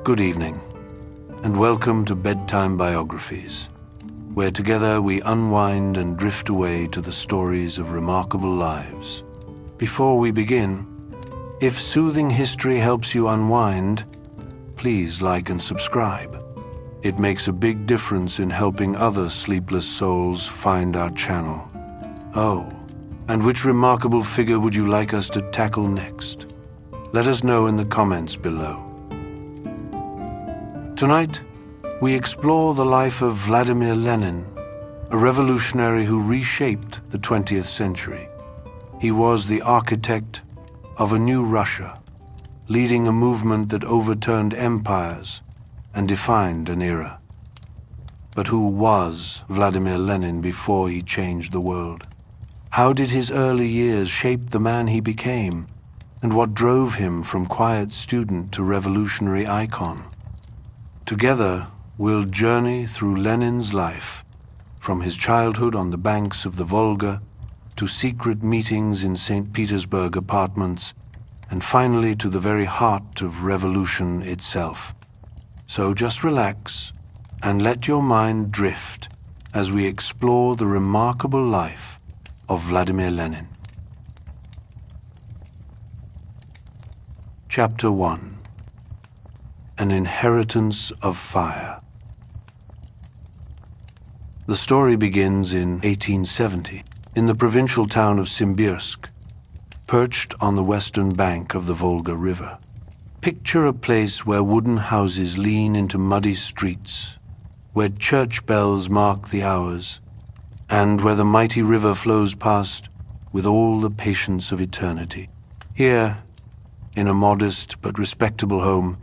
Good evening, and welcome to Bedtime Biographies, where together we unwind and drift away to the stories of remarkable lives. Before we begin, if soothing history helps you unwind, please like and subscribe. It makes a big difference in helping other sleepless souls find our channel. Oh, and which remarkable figure would you like us to tackle next? Let us know in the comments below. Tonight, we explore the life of Vladimir Lenin, a revolutionary who reshaped the 20th century. He was the architect of a new Russia, leading a movement that overturned empires and defined an era. But who was Vladimir Lenin before he changed the world? How did his early years shape the man he became, and what drove him from quiet student to revolutionary icon? Together, we'll journey through Lenin's life, from his childhood on the banks of the Volga to secret meetings in St. Petersburg apartments, and finally to the very heart of revolution itself. So just relax and let your mind drift as we explore the remarkable life of Vladimir Lenin. Chapter 1. An Inheritance of Fire. The story begins in 1870, in the provincial town of Simbirsk, perched on the western bank of the Volga River. Picture a place where wooden houses lean into muddy streets, where church bells mark the hours, and where the mighty river flows past with all the patience of eternity. Here, in a modest but respectable home,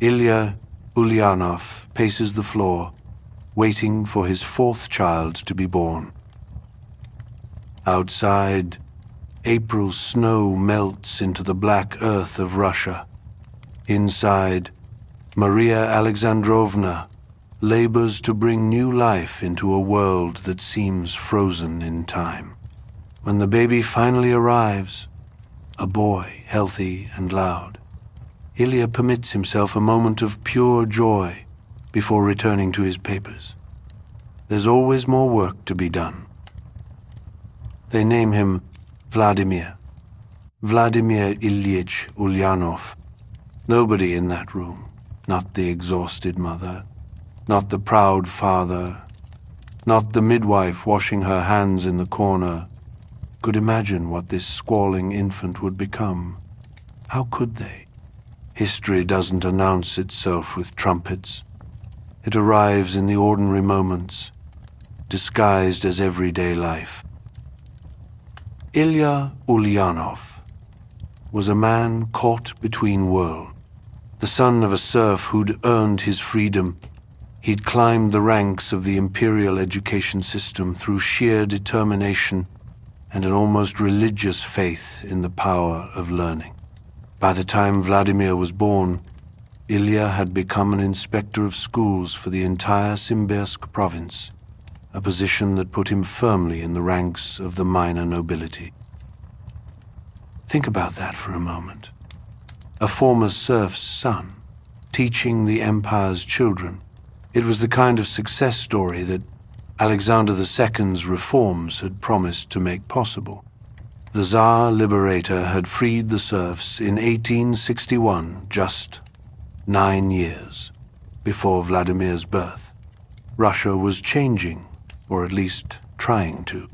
Ilya Ulyanov paces the floor, waiting for his fourth child to be born. Outside, April snow melts into the black earth of Russia. Inside, Maria Alexandrovna labors to bring new life into a world that seems frozen in time. When the baby finally arrives, a boy, healthy and loud, Ilya permits himself a moment of pure joy before returning to his papers. There's always more work to be done. They name him Vladimir Ilyich Ulyanov. Nobody in that room, not the exhausted mother, not the proud father, not the midwife washing her hands in the corner, could imagine what this squalling infant would become. How could they? History doesn't announce itself with trumpets. It arrives in the ordinary moments, disguised as everyday life. Ilya Ulyanov was a man caught between worlds. The son of a serf who'd earned his freedom, he'd climbed the ranks of the imperial education system through sheer determination and an almost religious faith in the power of learning. By the time Vladimir was born, Ilya had become an inspector of schools for the entire Simbirsk province, a position that put him firmly in the ranks of the minor nobility. Think about that for a moment. A former serf's son, teaching the empire's children. It was the kind of success story that Alexander II's reforms had promised to make possible. The Tsar Liberator had freed the serfs in 1861, just 9 years before Vladimir's birth. Russia was changing, or at least trying to.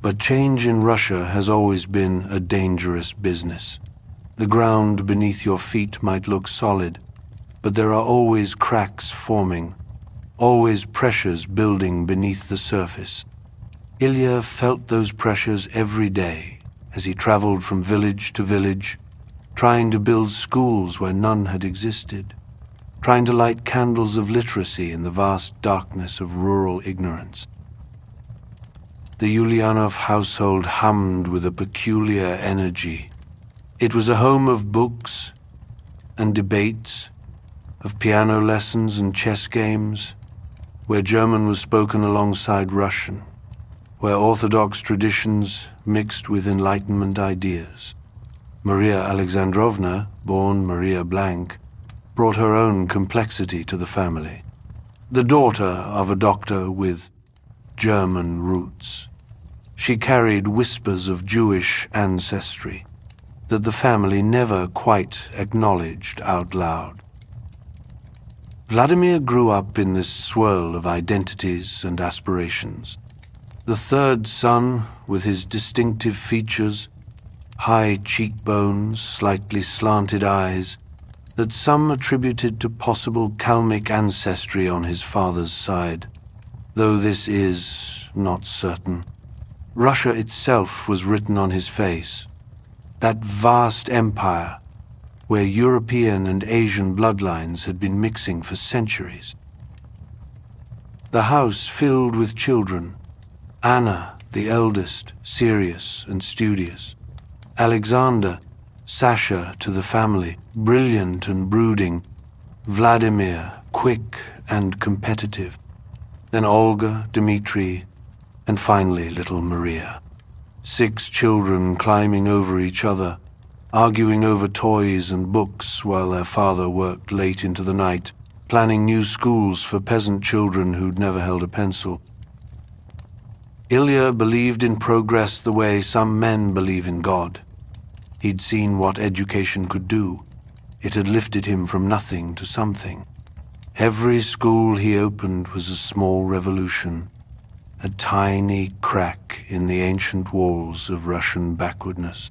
But change in Russia has always been a dangerous business. The ground beneath your feet might look solid, but there are always cracks forming, always pressures building beneath the surface. Ilya felt those pressures every day as he traveled from village to village, trying to build schools where none had existed, trying to light candles of literacy in the vast darkness of rural ignorance. The Ulyanov household hummed with a peculiar energy. It was a home of books and debates, of piano lessons and chess games, where German was spoken alongside Russian, where Orthodox traditions mixed with Enlightenment ideas. Maria Alexandrovna, born Maria Blank, brought her own complexity to the family. The daughter of a doctor with German roots, she carried whispers of Jewish ancestry that the family never quite acknowledged out loud. Vladimir grew up in this swirl of identities and aspirations. The third son, with his distinctive features, high cheekbones, slightly slanted eyes, that some attributed to possible Kalmyk ancestry on his father's side, though this is not certain. Russia itself was written on his face, that vast empire where European and Asian bloodlines had been mixing for centuries. The house filled with children, Anna, the eldest, serious and studious. Alexander, Sasha to the family, brilliant and brooding. Vladimir, quick and competitive. Then Olga, Dmitri, and finally little Maria. 6 children climbing over each other, arguing over toys and books while their father worked late into the night, planning new schools for peasant children who'd never held a pencil. Ilya believed in progress the way some men believe in God. He'd seen what education could do. It had lifted him from nothing to something. Every school he opened was a small revolution, a tiny crack in the ancient walls of Russian backwardness.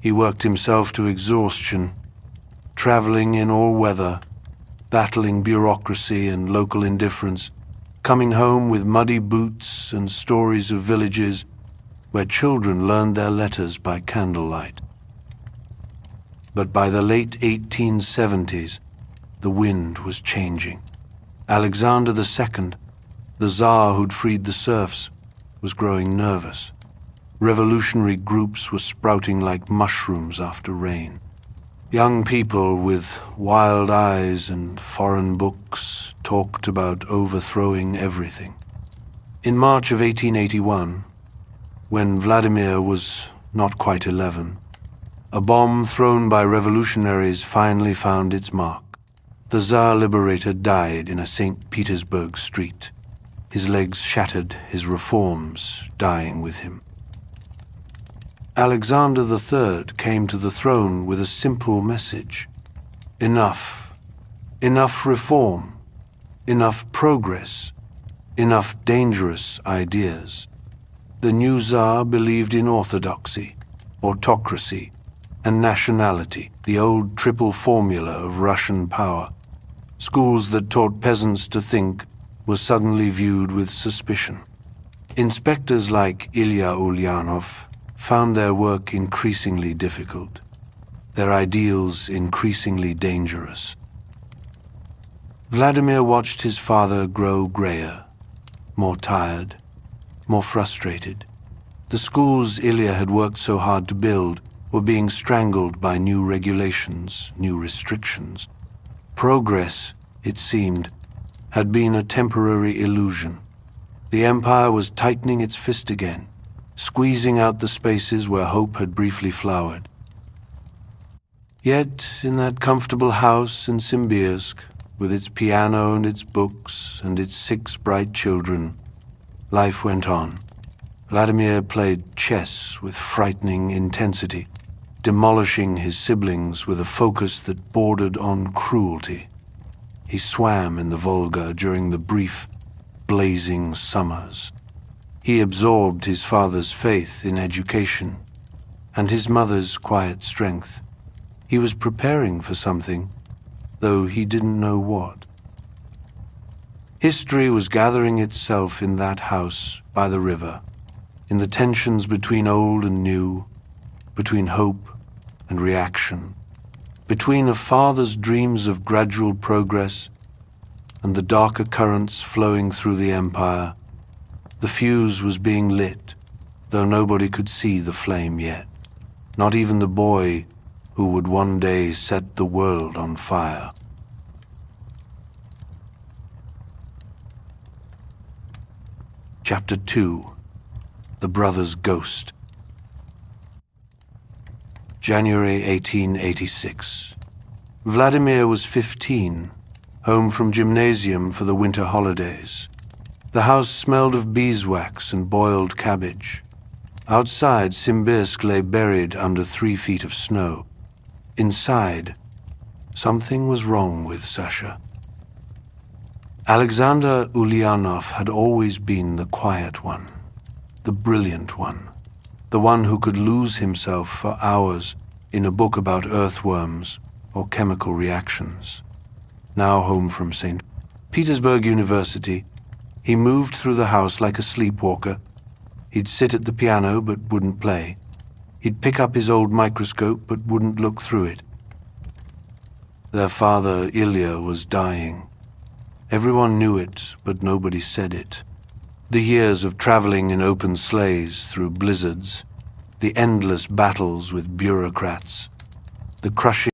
He worked himself to exhaustion, traveling in all weather, battling bureaucracy and local indifference, coming home with muddy boots and stories of villages where children learned their letters by candlelight. But by the late 1870s, the wind was changing. Alexander II, the Tsar who'd freed the serfs, was growing nervous. Revolutionary groups were sprouting like mushrooms after rain. Young people with wild eyes and foreign books talked about overthrowing everything. In March of 1881, when Vladimir was not quite 11, a bomb thrown by revolutionaries finally found its mark. The Tsar Liberator died in a St. Petersburg street, his legs shattered, his reforms dying with him. Alexander III came to the throne with a simple message. Enough. Enough reform. Enough progress. Enough dangerous ideas. The new Tsar believed in orthodoxy, autocracy, and nationality, the old triple formula of Russian power. Schools that taught peasants to think were suddenly viewed with suspicion. Inspectors like Ilya Ulyanov found their work increasingly difficult, their ideals increasingly dangerous. Vladimir watched his father grow grayer, more tired, more frustrated. The schools Ilya had worked so hard to build were being strangled by new regulations, new restrictions. Progress, it seemed, had been a temporary illusion. The empire was tightening its fist again, squeezing out the spaces where hope had briefly flowered. Yet, in that comfortable house in Simbirsk, with its piano and its books and its 6 bright children, life went on. Vladimir played chess with frightening intensity, demolishing his siblings with a focus that bordered on cruelty. He swam in the Volga during the brief, blazing summers. He absorbed his father's faith in education and his mother's quiet strength. He was preparing for something, though he didn't know what. History was gathering itself in that house by the river, in the tensions between old and new, between hope and reaction, between a father's dreams of gradual progress and the darker currents flowing through the empire. The fuse was being lit, though nobody could see the flame yet, not even the boy who would one day set the world on fire. Chapter 2. The Brother's Ghost. January 1886. Vladimir was 15, home from gymnasium for the winter holidays. The house smelled of beeswax and boiled cabbage. Outside, Simbirsk lay buried under 3 feet of snow. Inside, something was wrong with Sasha. Alexander Ulyanov had always been the quiet one, the brilliant one, the one who could lose himself for hours in a book about earthworms or chemical reactions. Now home from St. Petersburg University, he moved through the house like a sleepwalker. He'd sit at the piano but wouldn't play. He'd pick up his old microscope but wouldn't look through it. Their father, Ilya, was dying. Everyone knew it, but nobody said it. The years of traveling in open sleighs through blizzards, the endless battles with bureaucrats, the crushing